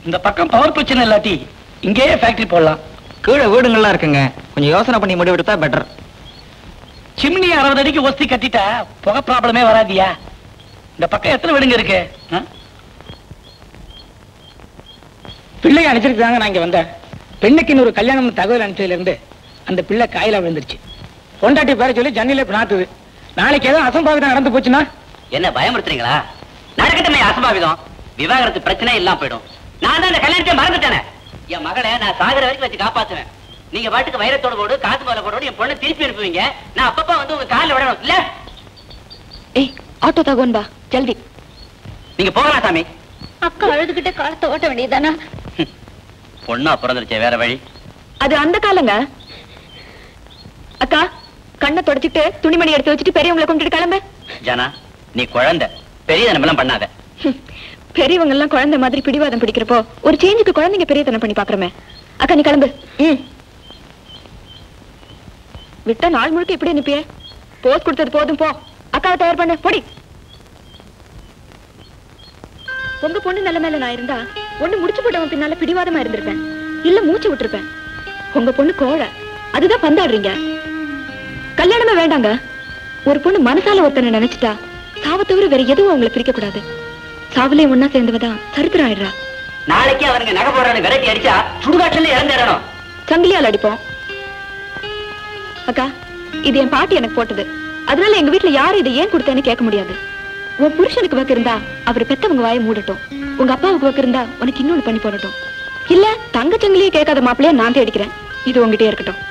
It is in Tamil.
இந்த பக்கம் பவர் பிரச்சனை இல்லாட்டி இங்கேயே ஃபேக்டரி போடலாம். கீழே வீடுங்கள்லாம் இருக்குங்க, கொஞ்சம் யோசனை பண்ணி முடிவெடுத்தா பெட்டர். சிம்னி 60 அடிக்கு ஒஸ்தி கட்டிட்டா புகை ப்ராப்ளமே வராதியா? இந்த பக்கம் எத்தனை வீடுங்க இருக்கு? பிள்ளைய அனுப்பிச்சிருக்காங்க. நான் இங்க வந்தேன். பெண்ணுக்கு இன்னொரு கல்யாணம் தகவல் அனுப்பிச்சதுல இருந்து அந்த பிள்ளை காயில விழுந்துருச்சு. பொண்டாட்டி பேர சொல்லி ஜன்னில நாத்துது. நாளைக்கு ஏதோ அசம்பாவிதம் நடந்து போச்சுன்னா என்ன பயமுறுத்துறீங்களா? நடக்கட்டுமே அசம்பாவிதம். விவாகரத்து பிரச்சனை இல்லாம போயிடும். நான் தான் இந்த கல்யாணத்தை மறந்துட்டேனே. என் மகளை நான் சாகர வரைக்கும் வச்சு காப்பாத்துவேன். நீங்க பாட்டுக்கு வைரத்தோட போடு, காசு மேல போடு, என் பொண்ணை திருப்பி அனுப்புவீங்க. நான் அப்பப்பா வந்து உங்க காலில் விடணும் இல்ல? ஏய், ஆட்டோ தகவன் பா, ஜல்தி. நீங்க போகலாம் சாமி. அக்கா அழுதுகிட்டே காலத்தை ஓட்ட வேண்டியதானா? பொண்ணா பிறந்துருச்சே, வேற வழி. அது அந்த காலங்க. அக்கா, கண்ணை தொடச்சிட்டு துணிமணி எடுத்து வச்சுட்டு பெரியவங்களை கொண்டுட்டு கிளம்பு. ஜானா, நீ குழந்தை, பெரிய நிலமெல்லாம் பண்ணாத. பெரியவங்க எல்லாம் குழந்தை மாதிரி பிடிவாதம் பிடிக்கிறப்போ ஒரு சேஞ்சுக்கு குழந்தைங்க பெரியத்தனம் பண்ணி பாக்குறமே. அக்கா நீ கிளம்பு. விட்டா நாள் முழுக்க இப்படி அனுப்பிய. போஸ் கொடுத்தது போதும், போ. அக்காவை தயார் பண்ண பொடி. உங்க பொண்ணு நல்ல மேல நான் இருந்தா ஒண்ணு முடிச்சு போட்டவன் பின்னால பிடிவாதமா இருந்திருப்பேன், இல்ல மூச்சு விட்டுருப்பேன். உங்க பொண்ணு கோழை, அதுதான் பந்தாடுறீங்க. கல்யாணமே வேண்டாங்க. ஒரு பொண்ணு மனசால ஒருத்தனை நினைச்சிட்டா சாவ தவிர வேற எதுவும் அவங்களை பிரிக்க கூடாது. சாவலே ஒன்னா சேர்ந்தவதான் சரித்திரம் ஆயிடுறா. நாளைக்கு அவனுங்க நகை போடுறான்னு விரட்டி அடிச்சா சுடுகாட்டுல இறந்துடணும். சங்கிலியால் அடிப்போம். அக்கா, இது என் பாட்டி எனக்கு போட்டது. அதனால எங்க வீட்டுல யாரும் இதை ஏன் கொடுத்தேன்னு கேட்க முடியாது. உன் புருஷனுக்கு வக்கு இருந்தா அவர் பெத்தவங்க வாயை மூடட்டும். உங்க அப்பாவுக்கு வக்கு இருந்தா உனக்கு இன்னொன்னு பண்ணி போடட்டும். இல்ல தங்க சங்கிலியே கேட்காத மாப்பிள்ளையா நான் தேடிக்கிறேன். இது உங்ககிட்டே இருக்கட்டும்.